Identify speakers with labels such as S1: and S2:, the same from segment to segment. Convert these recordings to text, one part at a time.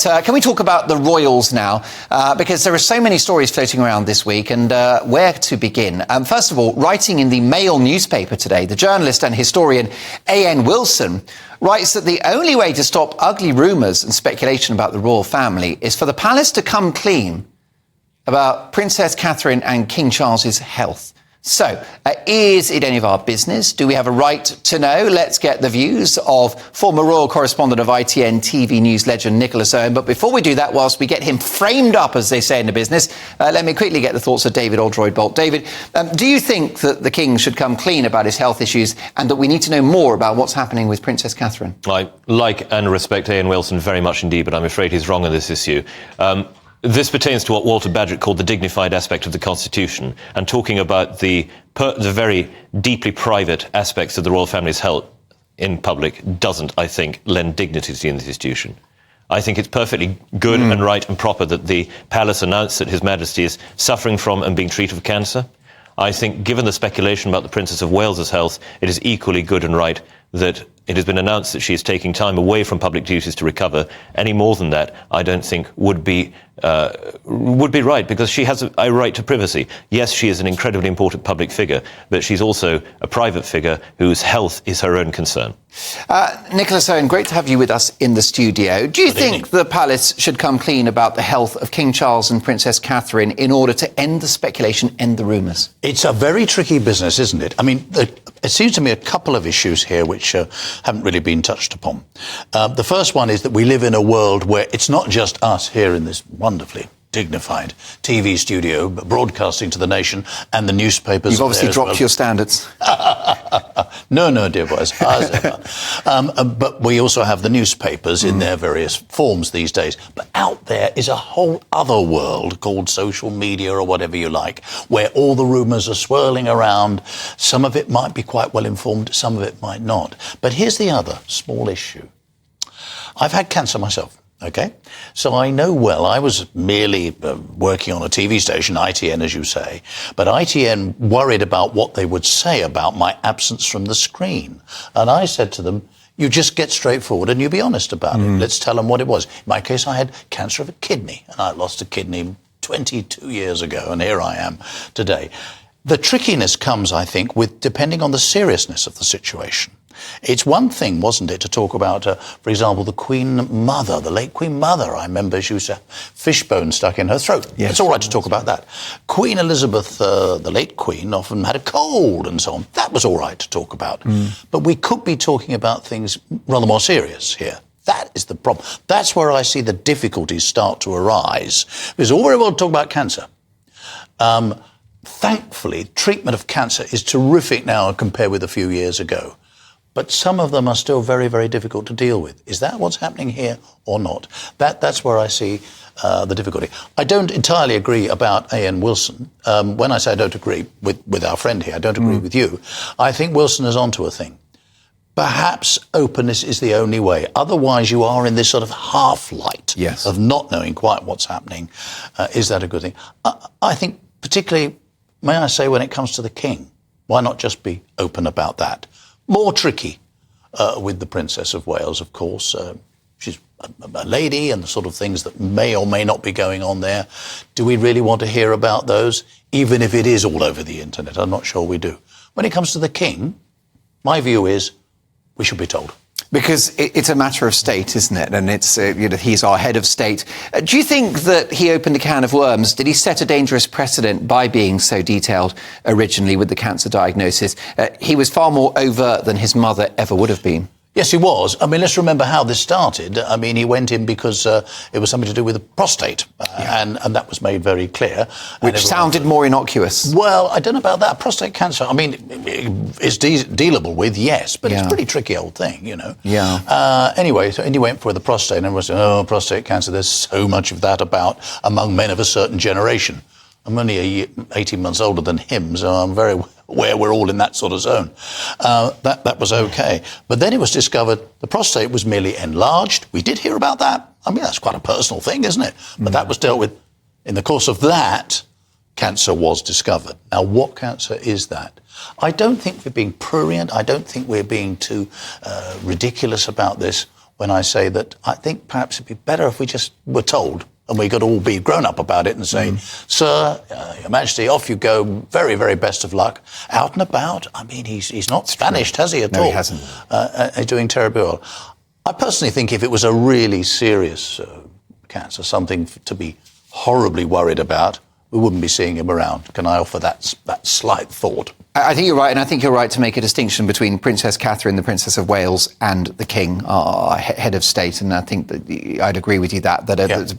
S1: Can we talk about the royals now? Because there are so many stories floating around this week, and where to begin? First of all, writing in the Mail newspaper today, the journalist and historian Owen Wilson writes that the only way to stop ugly rumours and speculation about the royal family is for the palace to come clean about Princess Catherine and King Charles's health. So, is it any of our business? Do we have a right to know? Let's get the views of former royal correspondent of ITN TV news legend Nicholas Owen. But before we do that, whilst we get him framed up, as they say in the business, let me quickly get the thoughts of David Oldroyd-Bolt. David, do you think that the King should come clean about his health issues and that we need to know more about what's happening with Princess Catherine?
S2: I like and respect Owen Wilson very much indeed, but I'm afraid he's wrong on this issue. This pertains to what Walter Bagehot called the dignified aspect of the Constitution, and talking about the very deeply private aspects of the royal family's health in public doesn't, I think, lend dignity to the institution. I think it's perfectly good and right and proper that the palace announced that His Majesty is suffering from and being treated for cancer. I think, given the speculation about the Princess of Wales's health, it is equally good and right that it has been announced that she is taking time away from public duties to recover. Any more than that, I don't think would be right, because she has a right to privacy. Yes, she is an incredibly important public figure, but she's also a private figure whose health is her own concern.
S1: Nicholas Owen, great to have you with us in the studio. Do you think the palace should come clean about the health of King Charles and Princess Catherine in order to end the speculation, end the rumours?
S3: It's a very tricky business, isn't it? I mean, it seems to me a couple of issues here which haven't really been touched upon. The first one is that we live in a world where it's not just us here in this wonderfully dignified TV studio broadcasting to the nation and the newspapers.
S1: You've obviously dropped your standards.
S3: No, dear boys. But we also have the newspapers in their various forms these days. But out there is a whole other world called social media or whatever you like, where all the rumours are swirling around. Some of it might be quite well informed, some of it might not. But here's the other small issue. I've had cancer myself. OK, so I know well, I was merely working on a TV station, ITN, as you say, but ITN worried about what they would say about my absence from the screen. And I said to them, you just get straightforward and you be honest about it. Let's tell them what it was. In my case, I had cancer of a kidney, and I lost a kidney 22 years ago, and here I am today. The trickiness comes, I think, with depending on the seriousness of the situation. It's one thing, wasn't it, to talk about, for example, the Queen Mother, the late Queen Mother. I remember she was a fishbone stuck in her throat. Yes, it's all right to talk about that. Queen Elizabeth, the late Queen, often had a cold and so on. That was all right to talk about. But we could be talking about things rather more serious here. That is the problem. That's where I see the difficulties start to arise. It's all very well to talk about cancer. Thankfully, treatment of cancer is terrific now compared with a few years ago. But some of them are still very, very difficult to deal with. Is that what's happening here or not? That's where I see the difficulty. I don't entirely agree about Owen Wilson. When I say I don't agree with our friend here, I don't agree with you. I think Wilson is onto a thing. Perhaps openness is the only way. Otherwise, you are in this sort of half-light of not knowing quite what's happening. Is that a good thing? I think particularly, may I say, when it comes to the King, why not just be open about that? More tricky with the Princess of Wales, of course. She's a lady, and the sort of things that may or may not be going on there. Do we really want to hear about those, even if it is all over the internet? I'm not sure we do. When it comes to the King, my view is we should be told.
S1: Because it's a matter of state, isn't it? And it's he's our head of state. Do you think that he opened a can of worms? Did he set a dangerous precedent by being so detailed originally with the cancer diagnosis? He was far more overt than his mother ever would have been.
S3: Yes, he was. I mean, let's remember how this started. I mean, he went in because it was something to do with the prostate, and that was made very clear.
S1: Which sounded more innocuous.
S3: Well, I don't know about that. Prostate cancer, I mean, it's dealable with, yes, but it's a pretty tricky old thing, you know. Anyway, so he went for the prostate, and everyone said, oh, prostate cancer, there's so much of that about among men of a certain generation. I'm only 18 months older than him, so I'm very aware we're all in that sort of zone. That was OK. But then it was discovered the prostate was merely enlarged. We did hear about that. I mean, that's quite a personal thing, isn't it? But that was dealt with. In the course of that, cancer was discovered. Now, what cancer is that? I don't think we're being prurient. I don't think we're being too ridiculous about this. when I say that I think perhaps it'd be better if we just were told, and we could all be grown up about it and say, Sir, Your Majesty, off you go. Very, very best of luck. Out and about. I mean, he's not vanished, has he, at all?
S1: No, he hasn't.
S3: He's doing terribly well. I personally think if it was a really serious cancer, something to be horribly worried about, we wouldn't be seeing him around. Can I offer that slight thought?
S1: I think you're right, and I think you're right to make a distinction between Princess Catherine, the Princess of Wales, and the King, our head of state. And I think that I'd agree with you that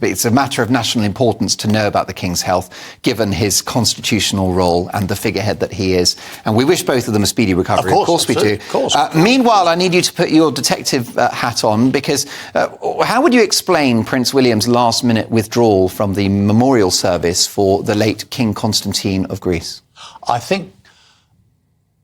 S1: it's a matter of national importance to know about the King's health, given his constitutional role and the figurehead that he is. And we wish both of them a speedy recovery.
S3: Of course
S1: we do.
S3: Of course.
S1: Meanwhile, I need you to put your detective hat on, because how would you explain Prince William's last-minute withdrawal from the memorial service for the late King Constantine of Greece?
S3: I think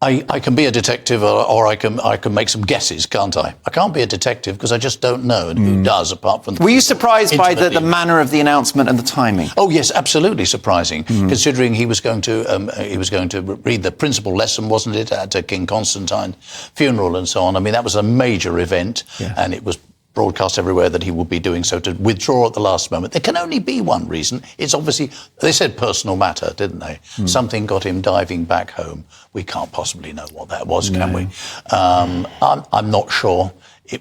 S3: I can be a detective, or I can make some guesses, can't I? I can't be a detective because I just don't know, and who does apart from...
S1: Were you surprised by the manner of the announcement and the timing?
S3: Oh yes, absolutely surprising, considering he was going to read the principal lesson, wasn't it, at King Constantine's funeral and so on. I mean, that was a major event, and it was broadcast everywhere that he would be doing so. To withdraw at the last moment, there can only be one reason. It's obviously, they said personal matter, didn't they? Something got him diving back home. We can't possibly know what that was, can we? I'm not sure it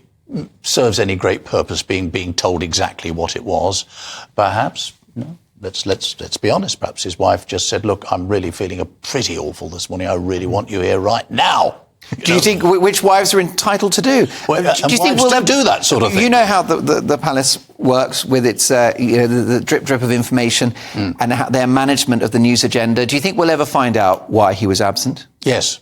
S3: serves any great purpose being told exactly what it was. Perhaps, let's be honest, perhaps his wife just said, look, I'm really feeling pretty awful this morning. I really want you here right now.
S1: Do you think which wives are entitled to do?
S3: Well, do you think we'll do that sort of thing?
S1: You know how the palace works with its the drip of information and their management of the news agenda. Do you think we'll ever find out why he was absent?
S3: Yes.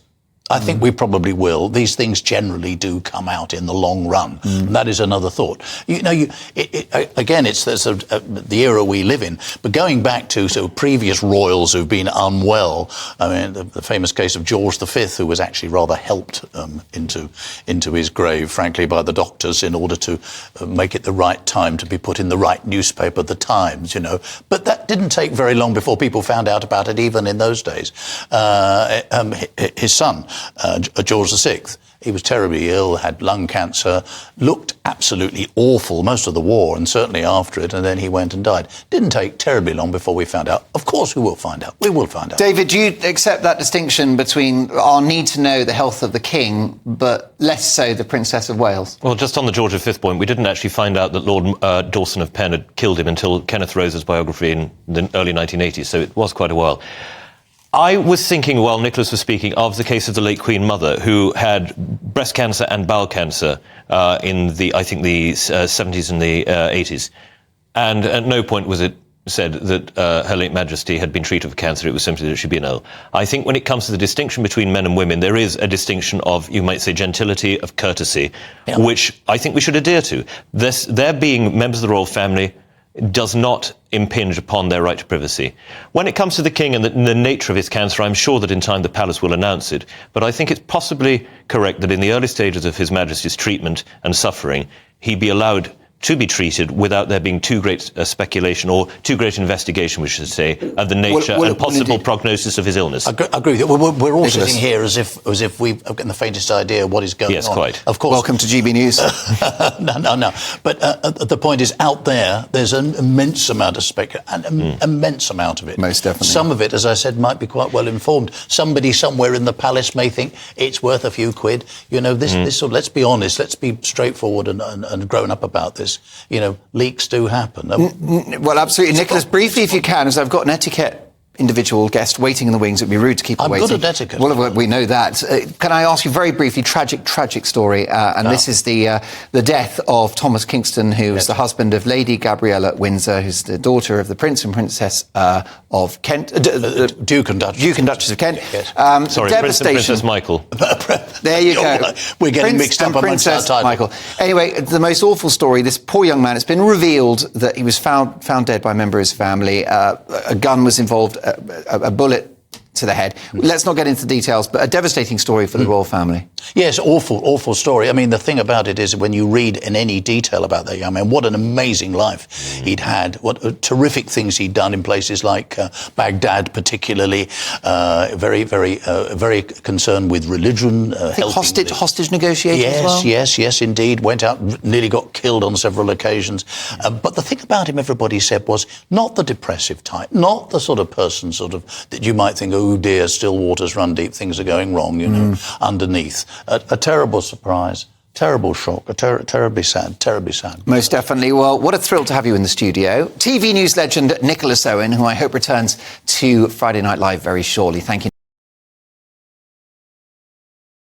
S3: I think we probably will. These things generally do come out in the long run. And that is another thought. Again, it's the era we live in. But going back to previous royals who've been unwell, I mean, the famous case of George V, who was actually rather helped into his grave, frankly, by the doctors in order to make it the right time to be put in the right newspaper, the Times, But that didn't take very long before people found out about it, even in those days. His son, George VI, he was terribly ill, had lung cancer, looked absolutely awful most of the war and certainly after it, and then he went and died. Didn't take terribly long before we found out. Of course we will find out. We will find out.
S1: David, do you accept that distinction between our need to know the health of the King, but less so the Princess of Wales?
S2: Well, just on the George V point, we didn't actually find out that Lord Dawson of Penn had killed him until Kenneth Rose's biography in the early 1980s, so it was quite a while. I was thinking, while Nicholas was speaking, of the case of the late Queen Mother, who had breast cancer and bowel cancer in the 70s and the 80s. And at no point was it said that Her late Majesty had been treated for cancer. It was simply that she'd been ill. I think when it comes to the distinction between men and women, there is a distinction of, you might say, gentility, of courtesy, which I think we should adhere to. Their being members of the royal family does not impinge upon their right to privacy. When it comes to the King and the nature of his cancer, I'm sure that in time the palace will announce it. But I think it's possibly correct that in the early stages of His Majesty's treatment and suffering, he be allowed to be treated without there being too great speculation or too great investigation, we should say, of the nature and possible prognosis of his illness.
S3: I agree with you. We're all sitting here as if we've got the faintest idea what is going on.
S2: Yes, quite.
S3: Of course.
S1: Welcome to GB News.
S3: No. But the point is, out there's an immense amount of speculation, an immense amount of it.
S1: Most definitely.
S3: Some of it, as I said, might be quite well informed. Somebody somewhere in the palace may think it's worth a few quid. This sort. Let's be honest. Let's be straightforward and grown up about this. Leaks do happen.
S1: Well, absolutely. Nicholas, briefly, if you can, as I've got an etiquette individual guest waiting in the wings. It would be rude to keep her waiting.
S3: I'm good at etiquette.
S1: Well, we know that. Can I ask you very briefly, tragic story, this is the death of Thomas Kingston, who was the husband of Lady Gabriella Windsor, who's the daughter of the Prince and Princess of Kent.
S3: Duke and Duchess
S1: of Kent.
S3: Yes.
S2: Sorry, Prince and Princess Michael.
S1: There you go.
S3: We're getting
S1: Prince
S3: mixed up amongst
S1: Princess
S3: our
S1: Michael. Anyway, the most awful story, this poor young man, it's been revealed that he was found dead by a member of his family. A gun was involved, a bullet to the head. Let's not get into the details, but a devastating story for the royal family.
S3: Yes, awful story. I mean, the thing about it is when you read in any detail about that young man, what an amazing life he'd had, what terrific things he'd done in places like Baghdad, particularly, very concerned with religion.
S1: Hostage negotiations as well?
S3: Yes, indeed. Went out, nearly got killed on several occasions. But the thing about him, everybody said, was not the depressive type, not the sort of person that you might think, oh dear, still waters run deep, things are going wrong, underneath. A terrible surprise, terrible shock, terribly sad.
S1: Most definitely. Well, what a thrill to have you in the studio. TV news legend Nicholas Owen, who I hope returns to Friday Night Live very shortly. Thank you.